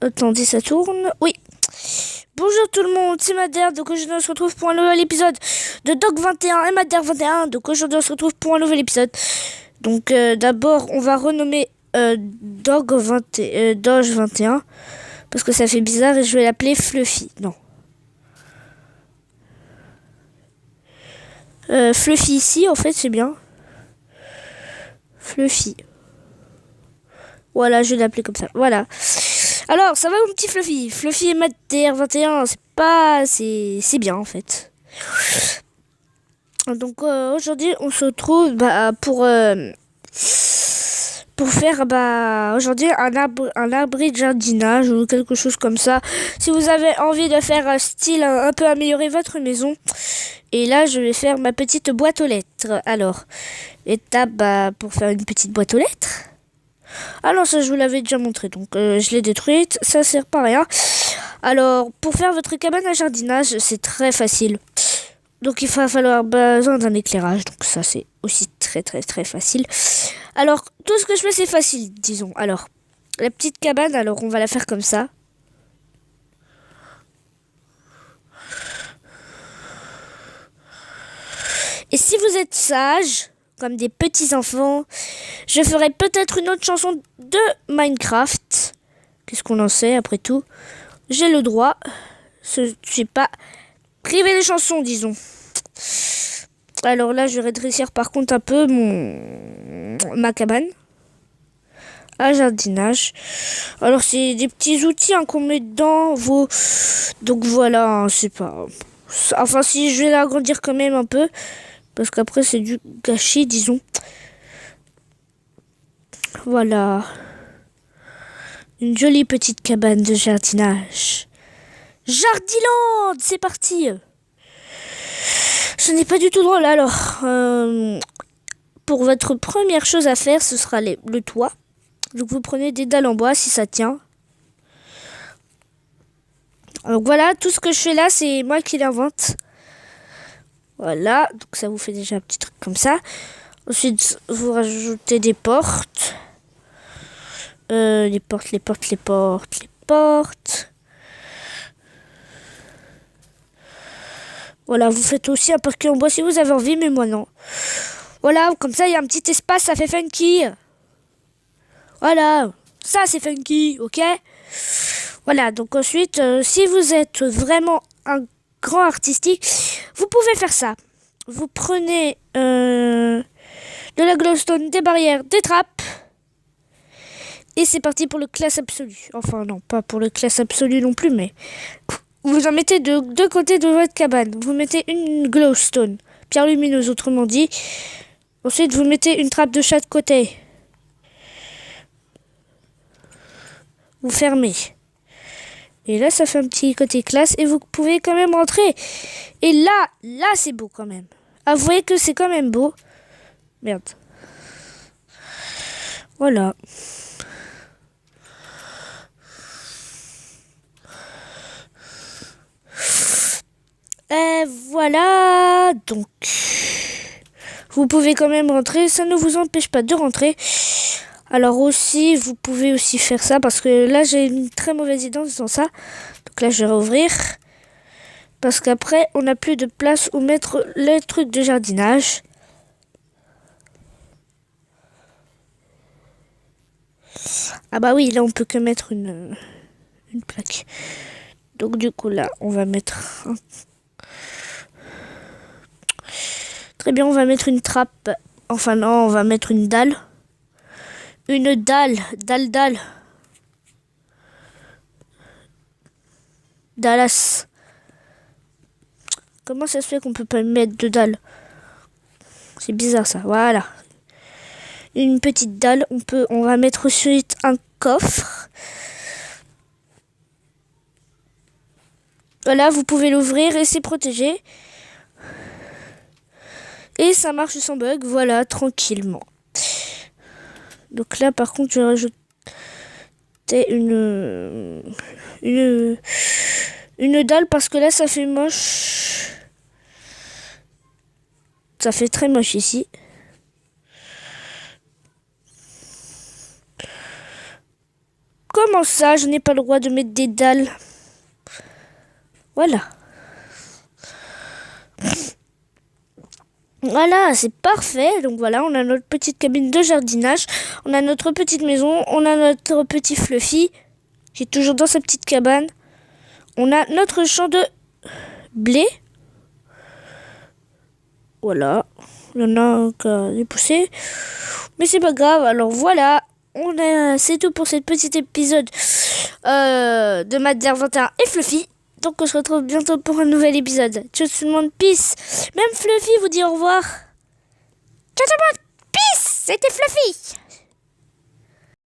Attendez, ça tourne. Oui. Bonjour tout le monde, c'est Madère. Donc aujourd'hui on se retrouve pour un nouvel épisode de Dog 21 et Madère 21. Donc aujourd'hui on se retrouve pour un nouvel épisode. Donc d'abord on va renommer Doge 21 parce que ça fait bizarre et je vais l'appeler Fluffy. Non. Fluffy ici en fait c'est bien. Fluffy. Voilà, je vais l'appeler comme ça. Voilà. Alors, ça va mon petit Fluffy? Fluffy et Madère 21, c'est bien en fait. Donc aujourd'hui, on se retrouve pour faire aujourd'hui un abri de jardinage ou quelque chose comme ça. Si vous avez envie de faire un style un peu améliorer votre maison. Et là, je vais faire ma petite boîte aux lettres. Alors, étape pour faire une petite boîte aux lettres. Ah non, ça je vous l'avais déjà montré, donc je l'ai détruite, ça sert pas à rien. Alors, pour faire votre cabane à jardinage, c'est très facile. Donc il va falloir besoin d'un éclairage, donc ça c'est aussi très très très facile. Alors, tout ce que je fais c'est facile, disons. Alors, la petite cabane, alors on va la faire comme ça. Et si vous êtes sage, comme des petits enfants, je ferai peut-être une autre chanson de Minecraft. Qu'est-ce qu'on en sait après tout? J'ai le droit. Je suis pas privé des chansons, disons. Alors là, je vais rétrécir par contre un peu ma cabane à jardinage. Alors c'est des petits outils qu'on met dedans. Donc voilà, c'est pas... Enfin si je vais l'agrandir quand même un peu. Parce qu'après c'est du gâchis, disons. Voilà. Une jolie petite cabane de jardinage. Jardiland, c'est parti. Ce n'est pas du tout drôle. Alors, pour votre première chose à faire, ce sera le toit. Donc vous prenez des dalles en bois si ça tient. Donc voilà, tout ce que je fais là, c'est moi qui l'invente. Voilà, donc ça vous fait déjà un petit truc comme ça. Ensuite, vous rajoutez des portes. Les portes. Voilà, vous faites aussi un parquet en bois si vous avez envie, mais moi non. Voilà, comme ça il y a un petit espace, ça fait funky. Voilà, ça c'est funky, ok? Voilà, donc ensuite, si vous êtes vraiment un grand artistique, vous pouvez faire ça. Vous prenez de la glowstone, des barrières, des trappes. Et c'est parti pour le classe absolu. Enfin non, pas pour le classe absolu non plus, mais... Vous en mettez de deux côtés de votre cabane. Vous mettez une glowstone, pierre lumineuse autrement dit. Ensuite, vous mettez une trappe de chaque côté. Vous fermez. Et là, ça fait un petit côté classe et vous pouvez quand même rentrer. Et là, c'est beau quand même. Avouez que c'est quand même beau. Merde. Voilà. Et voilà. Donc, vous pouvez quand même rentrer. Ça ne vous empêche pas de rentrer. Alors aussi, vous pouvez aussi faire ça parce que là, j'ai une très mauvaise idée en faisant ça. Donc là, je vais rouvrir. Parce qu'après, on n'a plus de place où mettre les trucs de jardinage. Ah bah oui, là, on peut que mettre une plaque. Donc du coup, là, on va mettre... Très bien, on va mettre une trappe. Enfin non, on va mettre une dalle. Une dalle. Dallas. Comment ça se fait qu'on peut pas mettre de dalle? C'est bizarre ça. Voilà. Une petite dalle. On va mettre ensuite un coffre. Voilà, vous pouvez l'ouvrir et c'est protégé. Et ça marche sans bug. Voilà, tranquillement. Donc là, par contre, je vais rajouter une dalle parce que là, ça fait moche. Ça fait très moche ici. Comme Comment ça, je n'ai pas le droit de mettre des dalles? Voilà. Voilà, c'est parfait. Donc voilà, on a notre petite cabine de jardinage. On a notre petite maison. On a notre petit Fluffy qui est toujours dans sa petite cabane. On a notre champ de blé. Voilà. Il y en a un qui a dépoussé. Mais c'est pas grave. Alors voilà. C'est tout pour cet petit épisode de Madder 21 et Fluffy. Donc on se retrouve bientôt pour un nouvel épisode. Ciao tout le monde, peace. Même Fluffy vous dit au revoir. Ciao tout le monde, peace. C'était Fluffy.